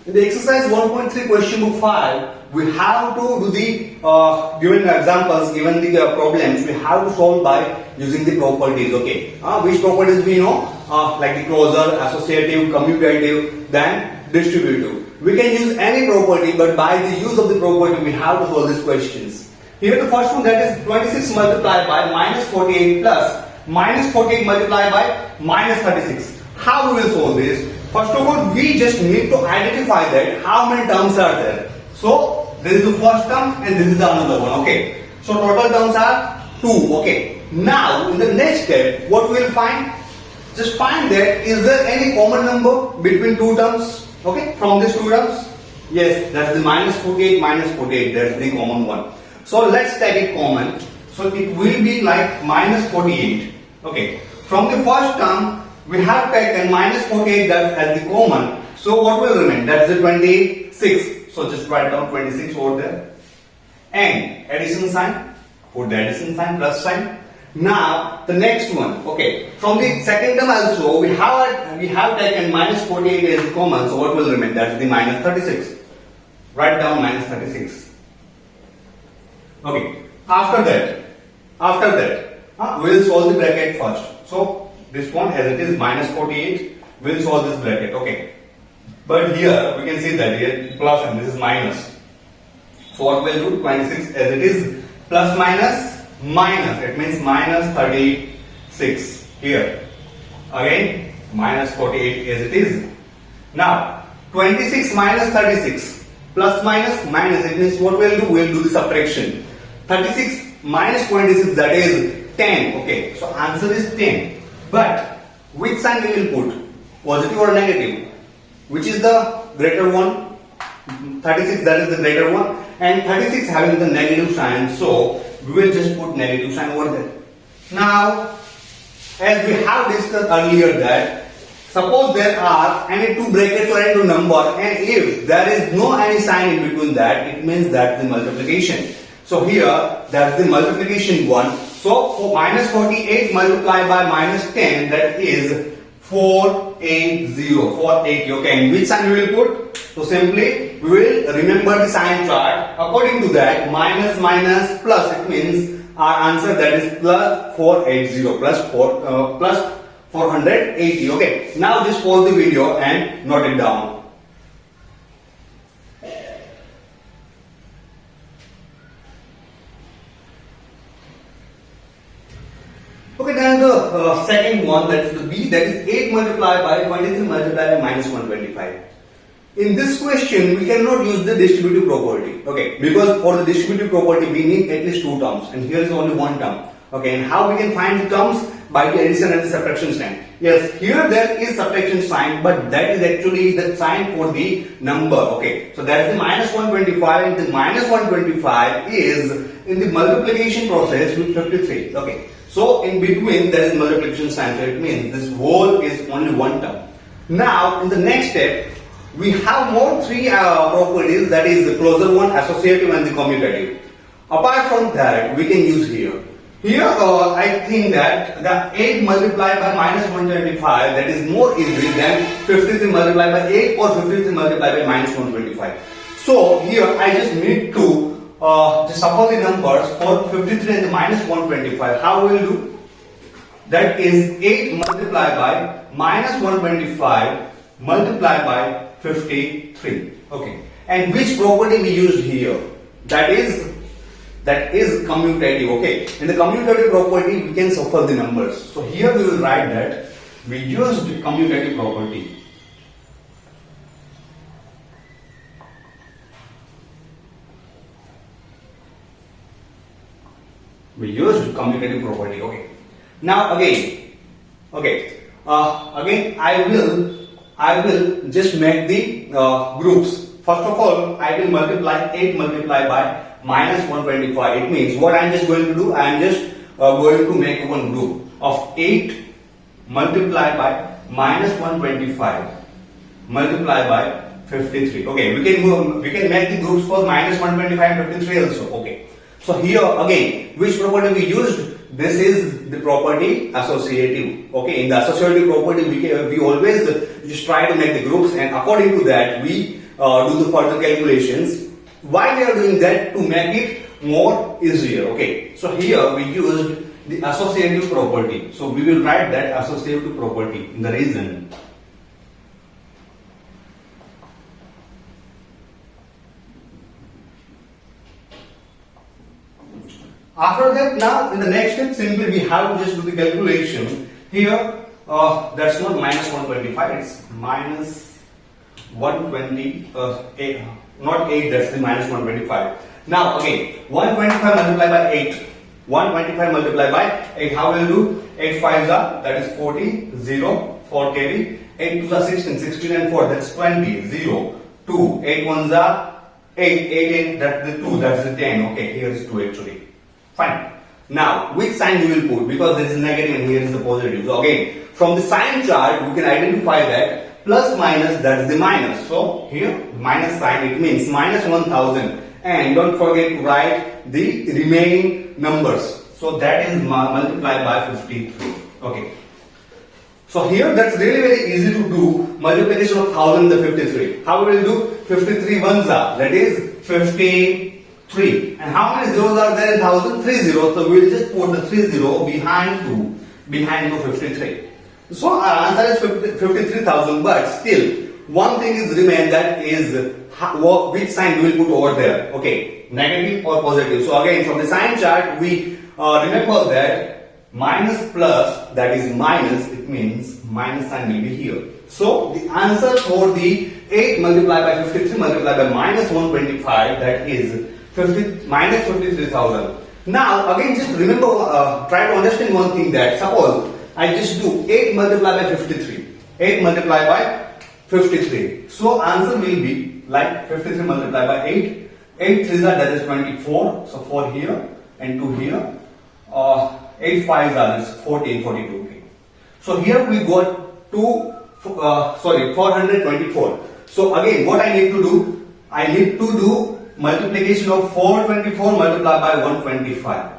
In the exercise 1.3 question book 5, we have to do the given examples, given the problems, we have to solve by using the properties. Okay, which properties we know, like the closure, associative, commutative, then distributive. We can use any property, but by the use of the property, we have to solve these questions. Here the first one, that is 26 multiplied by minus 48 plus minus 48 multiplied by minus 36. How we will solve this? First of all, we just need to identify that how many terms are there. So this is the first term and this is the another one. Okay. So total terms are 2. Okay. Now in the next step, what we will find? Just find that is there any common number between two terms? Okay. From these two terms? Yes, that's the minus 48 minus 48. That's the common one. So let's take it common. So it will be like minus 48. Okay. From the first term, we have taken minus 48 as the common. So what will remain? That's the 26. So just write down 26 over there. And addition sign. Put the addition sign, plus sign. Now the next one. Okay. From the second term also we have taken minus 48 as the common. So what will remain? That's the minus 36. Write down minus 36. Okay. After that, we will solve the bracket first. So this one as it is minus 48, we will solve this bracket. Okay. But here we can see that here plus and this is minus. So what we will do? 26 as it is plus minus minus. It means minus 36 here. Again minus 48 as it is. Now 26 minus 36 plus minus minus. It means what we will do? We will do the subtraction. 36 minus 26, that is 10. Okay. So answer is 10. But which sign we will put? Positive or negative? Which is the greater one? 36, that is the greater one. And 36 having the negative sign. So we will just put negative sign over there. Now, as we have discussed earlier that suppose there are any two brackets or any two number, and if there is no any sign in between that, it means that's the multiplication. So here that's the multiplication one. So for minus 48 multiplied by minus 10, that is 480. 480. Okay, and which sign we will put? So simply we will remember the sign chart. According to that, minus minus plus, it means our answer that is plus 480 plus 480. Okay. Now just pause the video and note it down. Okay, then the second one, that is the B, that is 8 multiplied by 23 multiplied by minus 125. In this question, we cannot use the distributive property. Okay, because for the distributive property, we need at least two terms, and here is only one term. Okay, and how we can find the terms? By the addition and the subtraction sign. Yes, here there is subtraction sign, but that is actually the sign for the number. Okay, so that is the minus 125, and the minus 125 is in the multiplication process with 53. Okay. So in between there is multiplication sign, so it means this whole is only one term. Now in the next step, we have more three properties, that is the closure one, associative and the commutative. Apart from that, we can use here. Here I think that the 8 multiplied by minus 125, that is more easy than 53 multiplied by 8 or 53 multiplied by minus 125. So here I just need to just shuffle the numbers for 53 and the minus 125. How we will do? That is 8 multiplied by minus 125 multiplied by 53. Okay. And which property we used here? That is commutative. Okay. In the commutative property, we can shuffle the numbers. So here we will write that we used commutative property. We used commutative property. Okay. Now again, again I will just make the groups. First of all, I will multiply 8 multiplied by minus 125. It means what I am just going to do, I am just going to make one group of 8 multiplied by minus 125 multiplied by 53. Okay, we can make the groups for minus 125 and 53 also. Okay. So here again, which property we used? This is the property associative. Okay, in the associative property, we always just try to make the groups, and according to that, we do the further calculations. Why we are doing that? To make it more easier. Okay, so here we used the associative property. So we will write that associative property in the reason. After that, now in the next step, simply we have to just do the calculation. Here, that's not minus 125, it's minus 120, not 8, that's the minus 125. Now again, 125 multiplied by 8. 125 multiplied by 8, how will do? 8 5s are, that is 40, 0, 4 carry. 8 2s are 16, 16 and 4, that's 20, 0, 2, 8 1s are 8, 8, 8, that's the 2, that's the 10. Okay, here is 2 actually. Fine. Now, which sign we will put? Because this is negative and here is the positive. So again, from the sign chart, we can identify that plus minus, that's the minus. So here, minus sign, it means minus 1000. And don't forget to write the remaining numbers. So that is multiplied by 53. Okay. So here, that's really very easy to do. Multiplication of 1000 and the 53. How we will do? 53 ones are, that is 53. And how many zeros are there in 1000? 3 zeros. So we will just put the 3 zero behind 53. So our answer is 53,000, but still one thing is remain, that is which sign we will put over there. Okay, negative or positive. So again, from the sign chart, we remember that minus plus, that is minus, it means minus sign will be here. So the answer for the 8 multiplied by 53 multiplied by minus 125, that is minus 53,000. Now again, just remember, try to understand one thing, that suppose I just do 8 multiplied by 53. 8 multiplied by 53. So answer will be like 53 multiplied by 8. 8 3s are, that is 24. So 4 here and 2 here. 8 5s are, this 40 42. Okay. So here we got 424. So again, what I need to do? I need to do multiplication of 424 multiplied by 125,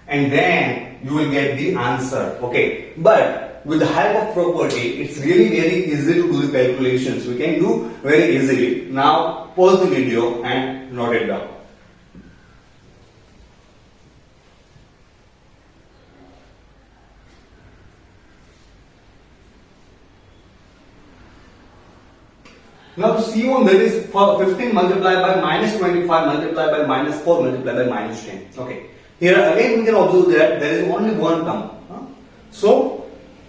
and then you will get the answer. Okay, but with the help of property, it's really very easy to do the calculations. We can do very easily. Now pause the video and note it down. Now C1, that is for 15 multiplied by minus 25 multiplied by minus 4 multiplied by minus 10. Okay. Here again we can observe that there is only one term. So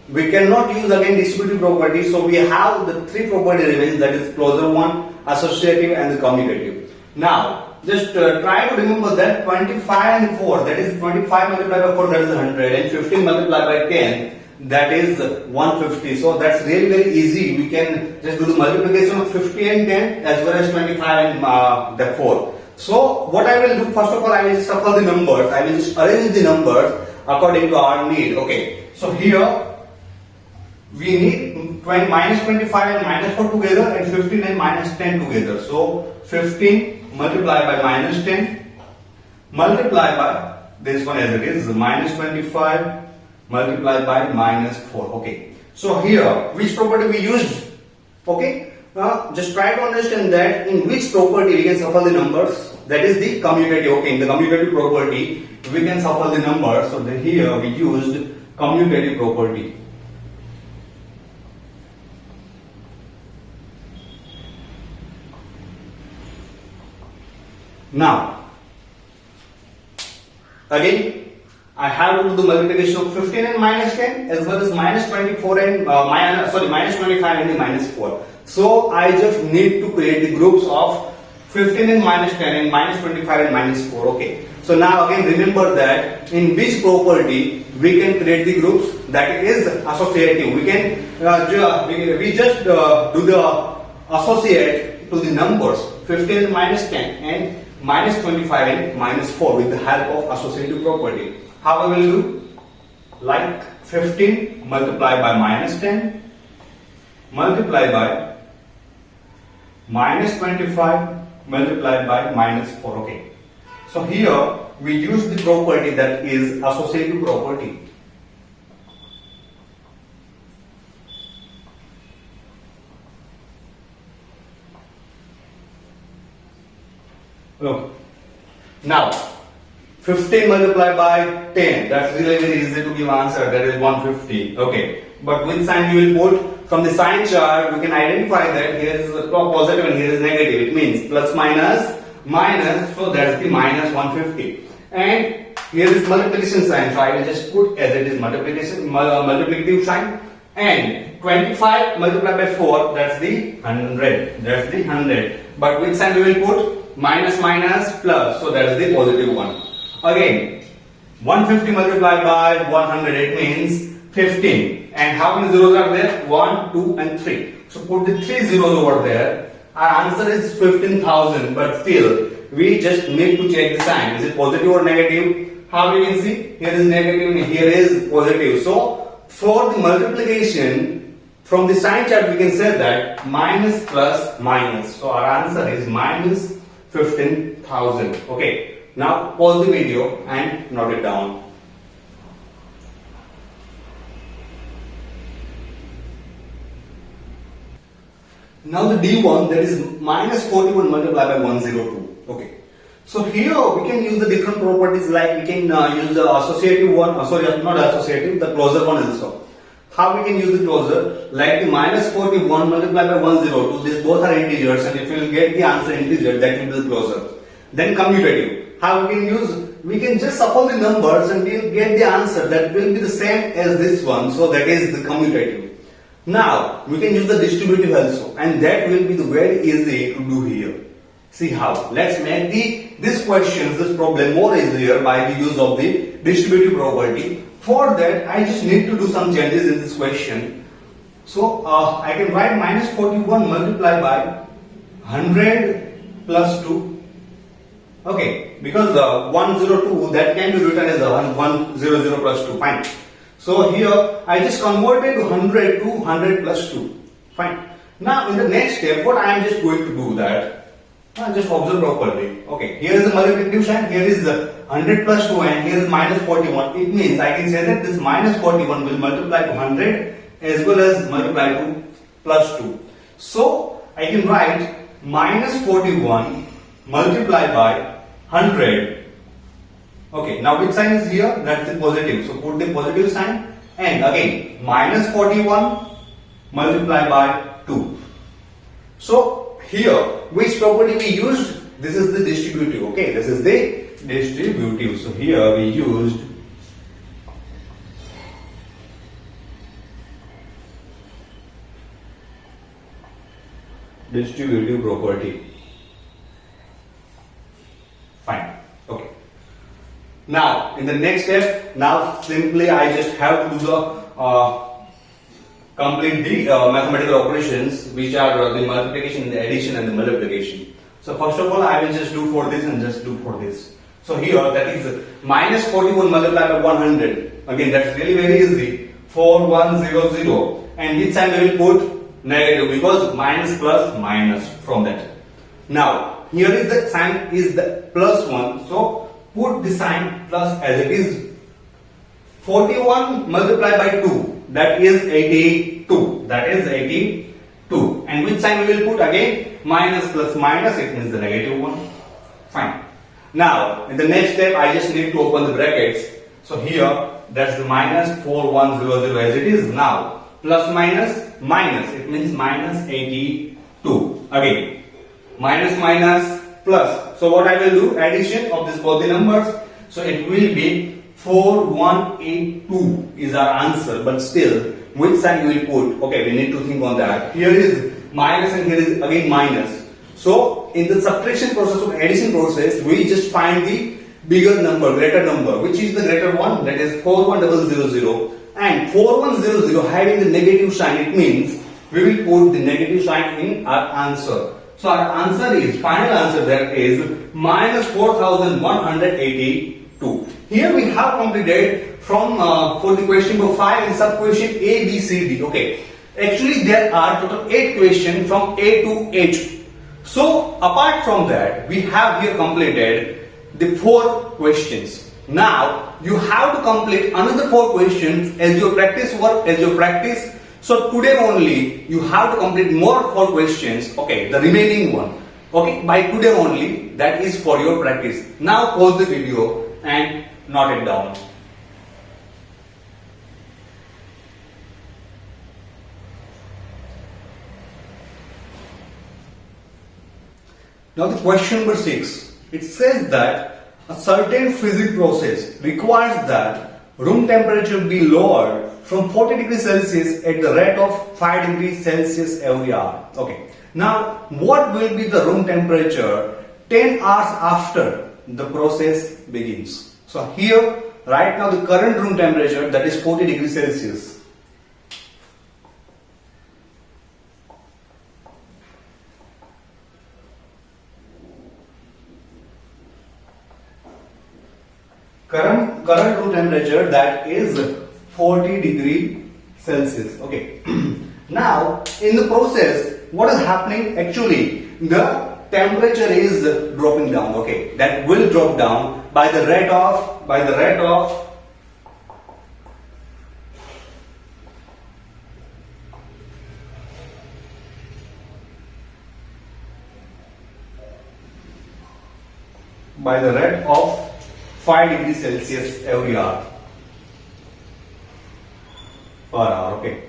we cannot use again distributive property. So we have the three property remains, that is closure one, associative and the commutative. Now just try to remember that 25 and 4, that is 25 multiplied by 4, that is 100, and 15 multiplied by 10, that is 150. So that's really very easy. We can just do the multiplication of 50 and 10 as well as 25 and the 4. So what I will do, first of all, I will shuffle the numbers. I will just arrange the numbers according to our need. Okay. So here we need minus 25 and minus 4 together, and 15 and minus 10 together. So 15 multiplied by minus 10 multiplied by this one as it is, minus 25 multiplied by minus 4. Okay. So here, which property we used? Okay. Just try to understand that in which property we can shuffle the numbers. That is the commutative. Okay. In the commutative property, we can shuffle the numbers. So here we used commutative property. Now, again, I have to do the multiplication of 15 and minus 10 as well as minus 24 and minus 25 and the minus 4. So I just need to create the groups of 15 and minus 10 and minus 25 and minus 4. Okay. So now again remember that in which property we can create the groups, that is associative. We can we just do the associate to the numbers 15 and minus 10 and minus 25 and minus 4 with the help of associative property. How we will do? Like 15 multiplied by minus 10 multiplied by minus 25 multiplied by minus 4. Okay. So here we use the property that is associative property. Look. Now, 15 multiplied by 10. That's really very easy to give answer. That is 150. Okay. But which sign you will put? From the sign chart, we can identify that here is positive and here is negative. It means plus minus minus. So that's the minus 150. And here is multiplication sign. So I will just put as it is multiplication multiplicative sign. And 25 multiplied by 4. That's the 100. That's the 100. But which sign we will put? Minus minus plus. So that's the positive one. Again, 150 multiplied by 100, it means 15. And how many zeros are there? 1, 2 and 3. So put the 3 zeros over there. Our answer is 15,000, but still we just need to check the sign. Is it positive or negative? How we can see? Here is negative and here is positive. So for the multiplication from the sign chart we can say that minus plus minus. So our answer is minus 15,000. Okay. Now pause the video and note it down. Now the D1, that is minus 41 multiplied by 102. Okay. So here we can use the different properties, like we can use the associative one, not associative, the closure one also. How we can use the closure? Like the minus 41 multiplied by 102, these both are integers, and if you will get the answer integer, that will be the closure. Then commutative. How we can use? We can just shuffle the numbers and we'll get the answer that will be the same as this one. So that is the commutative. Now we can use the distributive also, and that will be the very easy to do here. See how? Let's make this problem more easier by the use of the distributive property. For that, I just need to do some changes in this question. So I can write minus 41 multiplied by 100 plus 2. Okay, because 102 that can be written as 100 plus 2. Fine. So here I just converted 100 to 100 plus 2. Fine. Now in the next step, what I am just going to do that, just observe properly. Okay, here is the multiplicative sign, here is 100 plus 2 and here is minus 41. It means I can say that this minus 41 will multiply to 100 as well as multiply to plus 2. So I can write minus 41 multiplied by 100. Okay, now which sign is here? That's the positive. So put the positive sign, and again minus 41 multiplied by 2. So here which property we used? This is the distributive. Okay, this is the distributive. So here we used distributive property. Fine. Okay. Now, in the next step, now simply I just have to do the complete the mathematical operations, which are the multiplication, the addition, and the multiplication. So first of all, I will just do for this and just do for this. So here, that is minus 41 multiplied by 100. Again, that's really very easy. 4100, and which sign we will put? Negative, because minus plus minus from that. Now. Here is the sign is the plus 1, so put the sign plus as it is. 41 multiplied by 2, that is 82. That is 82. And which sign we will put again? Minus plus minus, it means the negative one. Fine. Now, in the next step, I just need to open the brackets. So here, that's the minus 4100 as it is now. Plus minus minus, it means minus 82. Again. Minus minus plus. So what I will do? Addition of this both the numbers. So it will be 4182 is our answer. But still, which sign we will put? Okay, we need to think on that. Here is minus and here is again minus. So in the subtraction process or addition process, we just find the bigger number, greater number. Which is the greater one? That is 41000. And 4100 having the negative sign, it means we will put the negative sign in our answer. So our answer is, final answer there is minus 4182. Here we have completed from for the question number 5 in sub question A, B, C, D. Okay. Actually there are total 8 questions from A to H. So apart from that, we have here completed the 4 questions. Now you have to complete another 4 questions as your practice work, as your practice. So today only you have to complete more 4 questions. Okay, the remaining one. Okay, by today only. That is for your practice. Now pause the video and note it down. Now the question number 6. It says that a certain physics process requires that room temperature be lowered from 40 degrees Celsius at the rate of 5 degrees Celsius every hour. Okay. Now what will be the room temperature 10 hours after the process begins? So here right now the current room temperature, that is 40 degrees Celsius. Current room temperature, that is 40 degree Celsius. Okay. Now in the process what is happening, actually the temperature is dropping down. Okay, that will drop down by the rate of by the rate of by the rate of 5 degrees Celsius every hour per hour. Okay,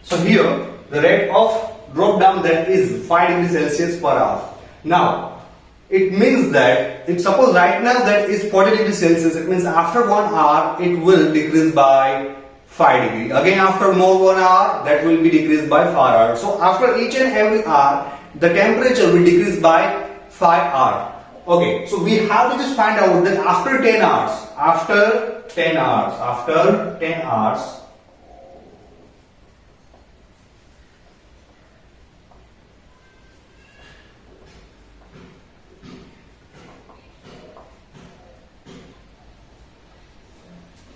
so here the rate of drop down, that is 5 degrees Celsius per hour. Now it means that, if suppose right now that is 40 degrees Celsius, it means after 1 hour it will decrease by 5 degrees. Again after more 1 hour that will be decreased by 5 hours. So after each and every hour the temperature will decrease by 5 hours. Okay, so we have to just find out that after 10 hours, after 10 hours,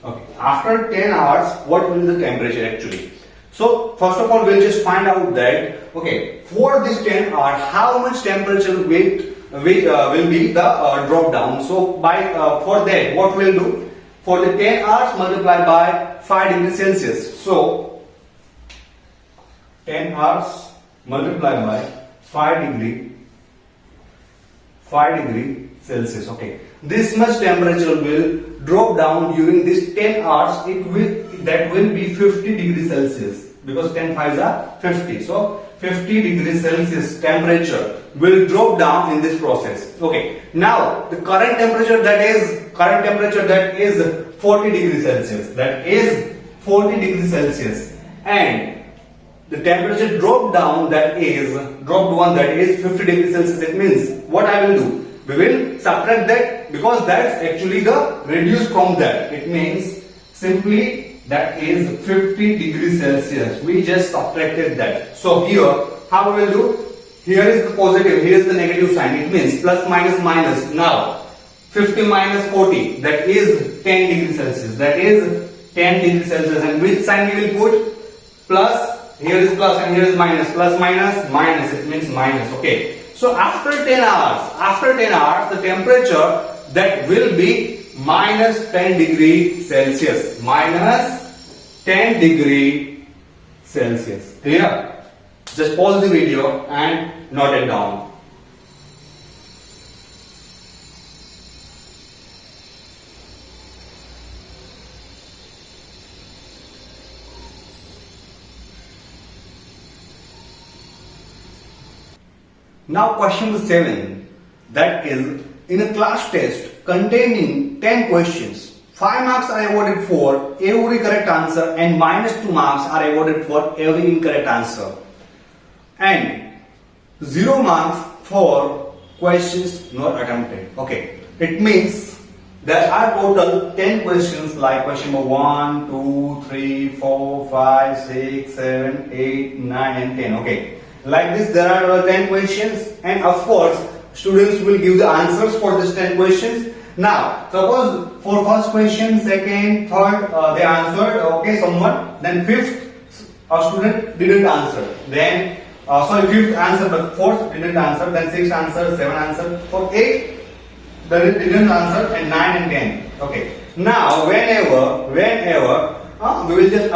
okay, after 10 hours, what will be the temperature actually? So first of all, we'll just find out that, okay, for this 10 hours, how much temperature will be the drop down. So by for that, what we'll do, for the 10 hours multiply by 5 degrees Celsius. So 10 hours multiply by 5 degree Celsius. Okay, this much temperature will drop down during this 10 hours. That will be 50 degrees Celsius, because 10 5s are 50. So 50 degrees Celsius temperature will drop down in this process. Okay, now the current temperature that is 40 degrees Celsius, that is 40 degrees Celsius, and the temperature dropped down, that is 50 degrees Celsius. It means what I will do, we will subtract that, because that's actually the reduced from that. It means simply that is 50 degrees Celsius. We just subtracted that. So here, how we will do? Here is the positive, here is the negative sign. It means plus minus minus. Now 50 minus 40, that is 10 degrees Celsius. That is 10 degrees Celsius. And which sign we will put? Plus. Here is plus and here is minus. Plus minus minus. It means minus. Okay. So after 10 hours, the temperature that will be minus 10 degree Celsius. Minus 10 degree Celsius. Clear? Just pause the video and note it down. Now question number 7, that is, in a class test containing 10 questions, 5 marks are awarded for every correct answer and minus 2 marks are awarded for every incorrect answer, and 0 marks for questions not attempted. Okay, it means there are total 10 questions, like question number 1, 2, 3, 4, 5, 6, 7, 8, 9 and 10. Okay, like this there are 10 questions, and of course students will give the answers for these 10 questions. Now suppose for first question, second, third they answered, okay, someone, then fifth a student didn't answer, then fifth answer but fourth didn't answer, then sixth answer, seventh answer, for eighth they didn't answer, and 9 and 10. Okay, now whenever we will just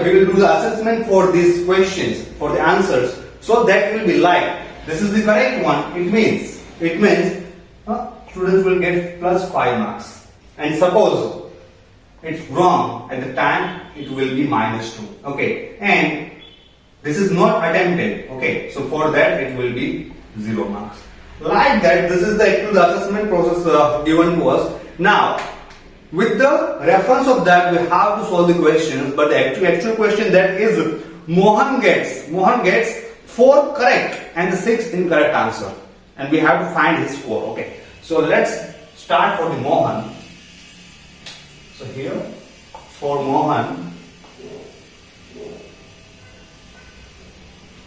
we will do the assessment for these questions, for the answers. So that will be like this is the correct one, it means students will get plus 5 marks. And suppose it's wrong at the time, it will be minus 2. Okay, and this is not attempted. Okay, so for that it will be 0 marks. Like that, this is the actual assessment process given to us. Now, with the reference of that, we have to solve the questions. But the actual question that is Mohan gets 4 correct and the 6 incorrect answer, and we have to find his score. Okay, so let's start for the Mohan. So here for Mohan,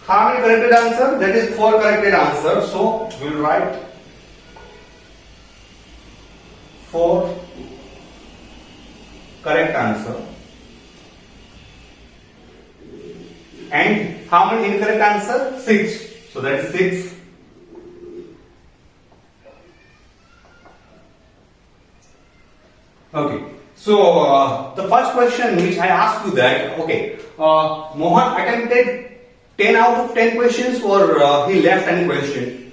how many corrected answer? That is 4 corrected answer. So we'll write 4 correct answer. And how many incorrect answer? 6. So that is 6. Okay. So the first question which I asked you that, okay, Mohan attempted 10 out of 10 questions, or he left any question?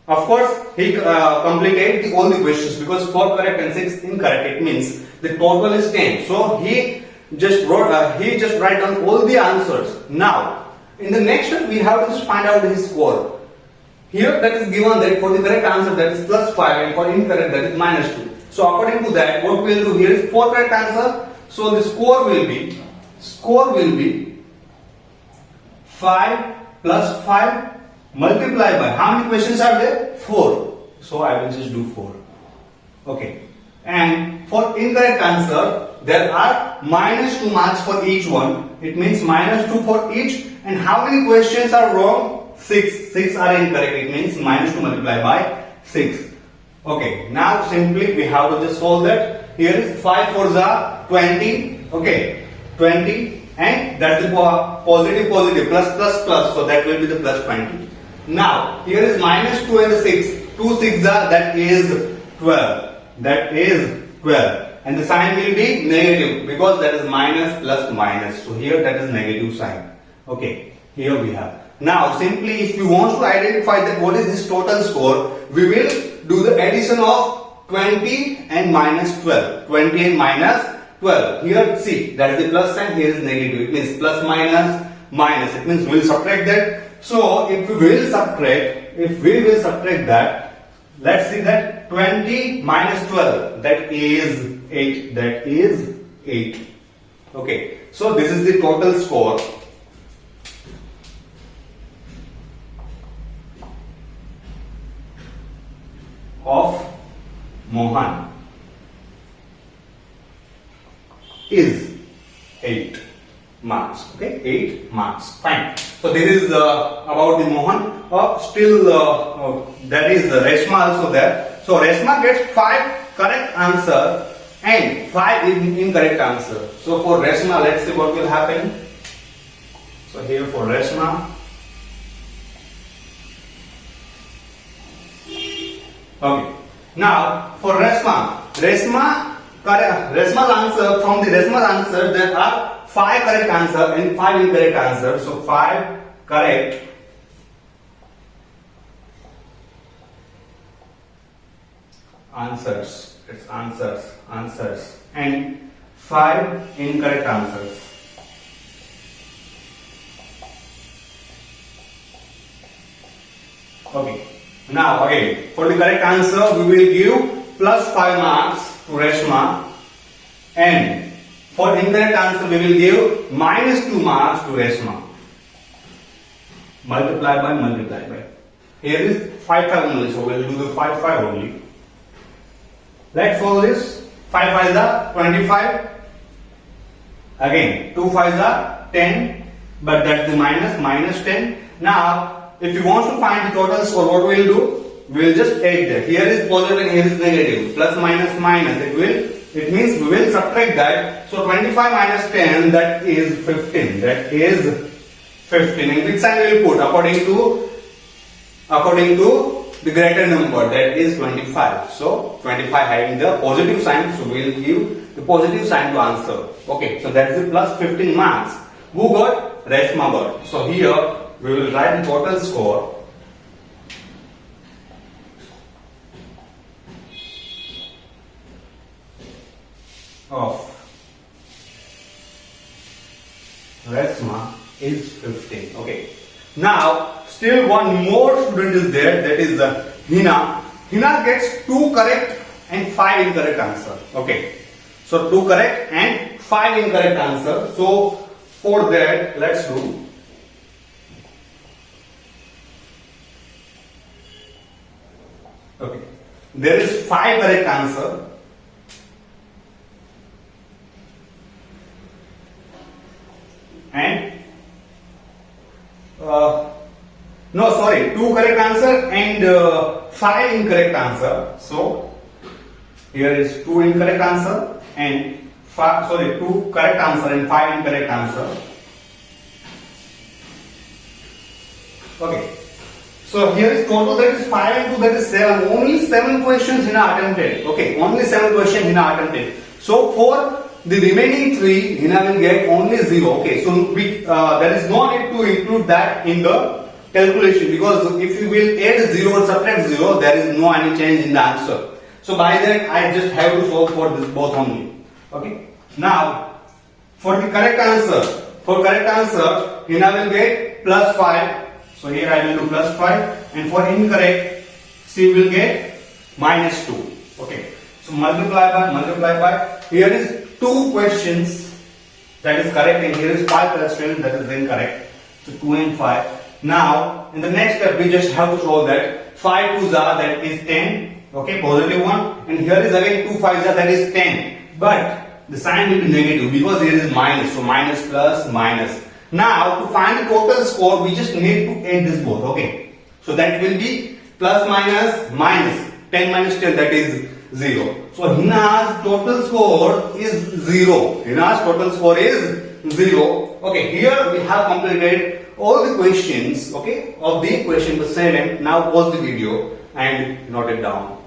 Of course, he completed all the questions, because 4 correct and 6 incorrect, it means the total is 10. So he just wrote, write down all the answers. Now, in the next step, we have to just find out his score. Here, that is given that for the correct answer, that is plus 5, and for incorrect, that is minus 2. So according to that, what we will do here is 4 correct answer. So the score will be 5 plus 5 multiplied by, how many questions are there? 4. So I will just do 4. Okay. And for incorrect answer, there are minus 2 marks for each one. It means minus 2 for each. And how many questions are wrong? 6. 6 are incorrect. It means minus 2 multiplied by 6. Okay. Now simply we have to just solve that. Here is 5 4s are 20. Okay. 20. And that's the positive plus. So that will be the plus 20. Now here is minus 2 and the 6. 2 6s are, that is 12. That is 12. And the sign will be negative, because that is minus plus minus. So here that is negative sign. Okay. Here we have. Now simply if you want to identify that what is this total score, we will do the addition of 20 and minus 12. 20 and minus 12. Here see, that is the plus sign, here is negative. It means plus minus minus. It means we will subtract that. So if we will subtract that, let's see that 20 minus 12, that is 8. That is 8. Okay. So this is the total score of Mohan is 8 marks. Okay, 8 marks. Fine. So this is about the Mohan. Still there is Reshma also there. So Reshma gets 5 correct answer and 5 incorrect answer. So for Reshma, let's see what will happen. So here for Reshma. Okay. Now for Reshma's answer, from the Reshma's answer there are 5 correct answer and 5 incorrect answer. So 5 correct answers. It's answers and 5 incorrect answers. Okay. Now again, for the correct answer, we will give plus 5 marks to Reshma, and for incorrect answer, we will give minus 2 marks to Reshma. Multiply by. Here is 5 only, so we will do the 5 only. Let's solve this. 5 5s are 25. Again, 2 5s are 10, but that's the minus 10. Now, if you want to find the total score, what we will do? We will just add that. Here is positive and here is negative. Plus minus. It means we will subtract that. So 25 minus 10, that is 15. That is 15. And which sign we will put? According to the greater number, that is 25. So 25 having the positive sign, so we will give the positive sign to answer. Okay, so that is the plus 15 marks. Who got? Reshma got. So here we will write the total score of Resma is 15. Okay. Now, still one more student is there, that is Hina. Hina gets 2 correct and 5 incorrect answer. Okay. So 2 correct and 5 incorrect answer. So for that, let's do. Okay. There is 5 correct answer. And no, sorry, 2 correct answer and 5 incorrect answer. So here is 2 incorrect answer and 2 correct answer and 5 incorrect answer. Okay. So here is total, that is 5 and 2, that is 7. Only 7 questions Hina attempted. Okay, only 7 questions Hina attempted. So for the remaining 3, Hina will get only 0. Okay, so there is no need to include that in the calculation, because if you will add 0 or subtract 0, there is no any change in the answer. So by that, I just have to solve for this both only. Okay. Now, for the correct answer, Hina will get plus 5. So here I will do plus 5, and for incorrect, she will get minus 2. Okay. So multiply by. Here is 2 questions that is correct, and here is 5 plus 10 that is incorrect. So 2 and 5. Now in the next step we just have to show that 5 2s are, that is 10. Okay, positive one, and here is again 2 5s are, that is 10. But the sign will be negative because here is minus. So minus plus minus. Now to find the total score, we just need to add this both. Okay. So that will be plus minus minus. 10 minus 10, that is 0. So Hina's total score is 0. Hina's total score is 0. Okay. Here we have completed all the questions. Okay, of the question number 7. Now pause the video and note it down.